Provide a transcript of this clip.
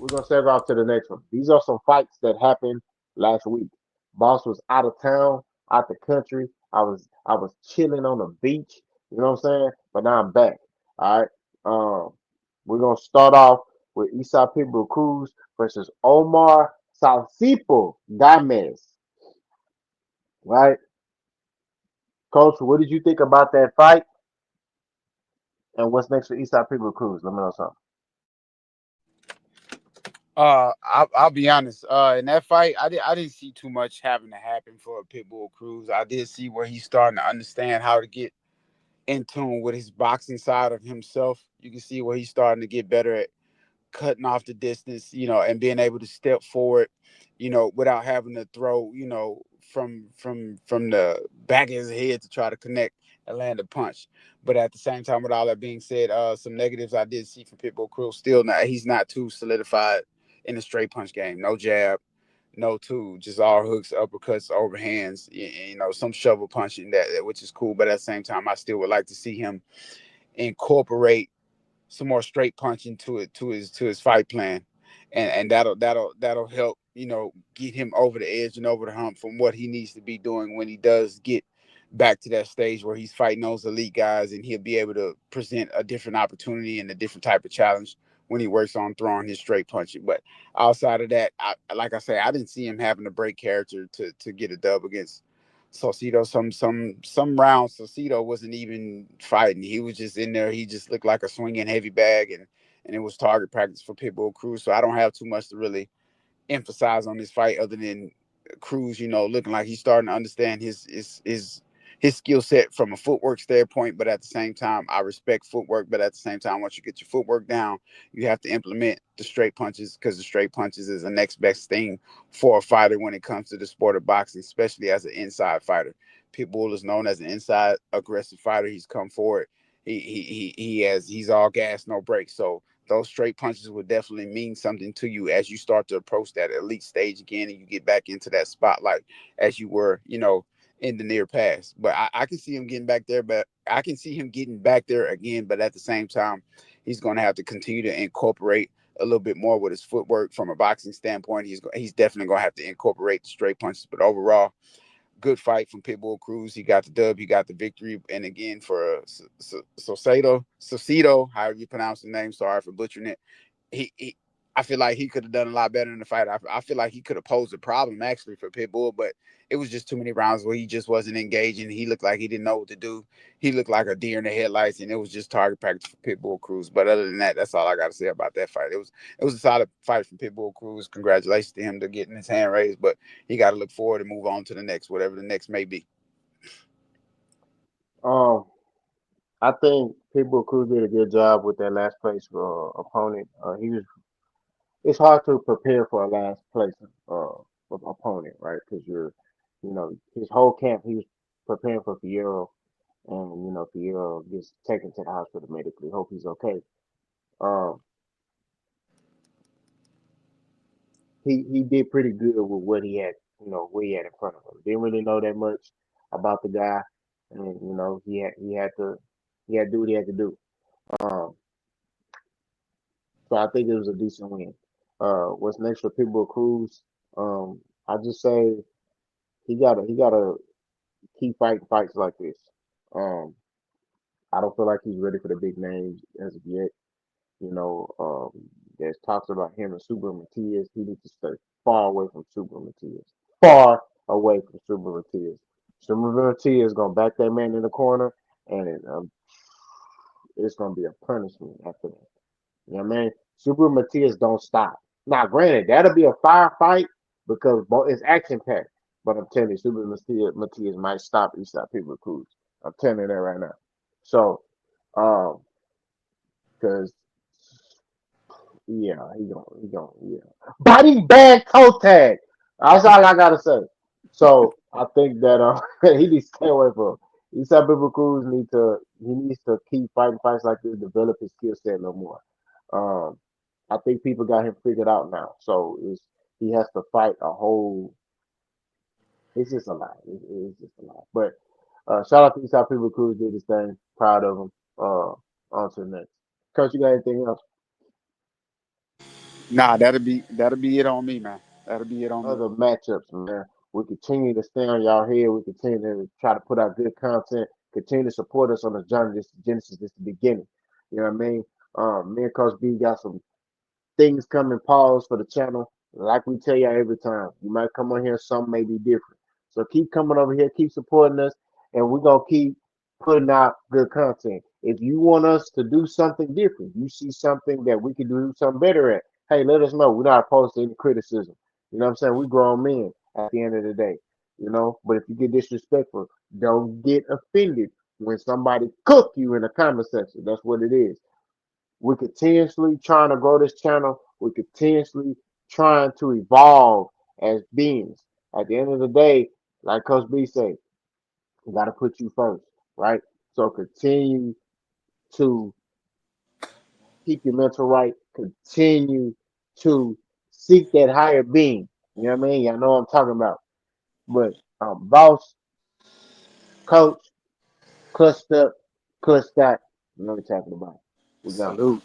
we're gonna save off to the next one. These are some fights that happened last week. Boss was out of town, out the country. I was chilling on the beach. You know what I'm saying? But now I'm back. All right. We're gonna start off with Isa Pitbull Cruz versus Omar Salcido Gámez. Right, Coach. What did you think about that fight? And what's next for Isa Pitbull Cruz? Let me know something. I'll be honest. In that fight, I didn't see too much having to happen for Pitbull Cruz. I did see where he's starting to understand how to get in tune with his boxing side of himself. You can see where he's starting to get better at cutting off the distance, and being able to step forward, without having to throw, from the back of his head to try to connect and land a punch. But at the same time, with all that being said, some negatives I did see from Pitbull Cruz. Still, not he's not too solidified in the straight punch game. No jab, no two, just all hooks, uppercuts, overhands. Some shovel punching which is cool. But at the same time, I still would like to see him incorporate some more straight punching to his fight plan, and that'll help get him over the edge and over the hump from what he needs to be doing when he does get back to that stage where he's fighting those elite guys, and he'll be able to present a different opportunity and a different type of challenge when he works on throwing his straight punching. But outside of that, like I say, I didn't see him having to break character to get a dub against Salcido. Some rounds Salcido wasn't even fighting. He was just in there. He just looked like a swinging heavy bag, and it was target practice for Pitbull Cruz. So I don't have too much to really emphasize on this fight other than Cruz, looking like he's starting to understand his skill set from a footwork standpoint. But at the same time, I respect footwork. But at the same time, once you get your footwork down, you have to implement the straight punches, because the straight punches is the next best thing for a fighter when it comes to the sport of boxing, especially as an inside fighter. Pitbull is known as an inside aggressive fighter. He's come forward. He's all gas, no brakes. So those straight punches will definitely mean something to you as you start to approach that elite stage again, and you get back into that spotlight as you were, in the near past. But I can see him getting back there, but I can see him getting back there again. But at the same time, he's going to have to continue to incorporate a little bit more with his footwork from a boxing standpoint. He's definitely going to have to incorporate the straight punches. But overall, good fight from Pitbull Cruz. He got the dub. He got the victory. And again, for Salcido, however you pronounce the name, sorry for butchering it. He I feel like he could have done a lot better in the fight. I feel like he could have posed a problem actually for Pitbull, but it was just too many rounds where he just wasn't engaging. He looked like he didn't know what to do. He looked like a deer in the headlights, and it was just target practice for Pitbull Cruz. But other than that, that's all I got to say about that fight. It was a solid fight from Pitbull Cruz. Congratulations to him to getting his hand raised, but he got to look forward and move on to the next, whatever the next may be. Um, I think Pitbull Cruz did a good job with that last place opponent. He was. It's hard to prepare for a last place opponent, right? Because his whole camp he was preparing for Fierro, and Fierro gets taken to the hospital medically. Hope he's okay. Um, he did pretty good with what he had in front of him. Didn't really know that much about the guy, and he had to do what he had to do. Um, so I think it was a decent win. What's next for Pitbull Cruz? I just say he gotta keep fighting fights like this. Um, I don't feel like he's ready for the big names as of yet. There's talks about him and Super Matias. He needs to stay far away from Super Matias. Far away from Super Matias. Super Matias is gonna back that man in the corner, and it's gonna be a punishment after that. You know what I mean? Super Matias don't stop. Now, granted, that'll be a firefight because it's action packed. But I'm telling you, Matias might stop Eastside People Cruz. I'm telling you that right now. So, um, because yeah, yeah. Body bag toe tag. That's all I gotta say. So I think that he needs to stay away from. Eastside People Cruz needs to keep fighting fights like this, develop his skill set a little more. Um, I think people got him figured out now. So he has to fight a whole. It's just a lot. It's just a lot. But shout out to Eastside People Cruz did his thing. Proud of him. On to the next. Coach, you got anything else? Nah, that'll be it on me, man. That'll be it on me. Other matchups, man. We continue to stay on y'all head. We continue to try to put out good content. Continue to support us on the journey. This is Genesis. This is the beginning. You know what I mean? Me and Coach B got some things coming pause for the channel. Like we tell y'all every time, you might come on here, some may be different. So keep coming over here, keep supporting us, and we're gonna keep putting out good content. If you want us to do something different, you see something that we can do something better at, hey, let us know. We're not opposed to any criticism. You know what I'm saying? We grown men at the end of the day. You know, but if you get disrespectful, don't get offended when somebody cook you in the comment section. That's what it is. We're continuously trying to grow this channel. We're continuously trying to evolve as beings. At the end of the day, like Coach B said, we got to put you first, right? So continue to keep your mental right. Continue to seek that higher being. You know what I mean? Y'all know what I'm talking about. But boss, coach, clutched up, clutched out. You know what I'm talking about. We gone. Salute.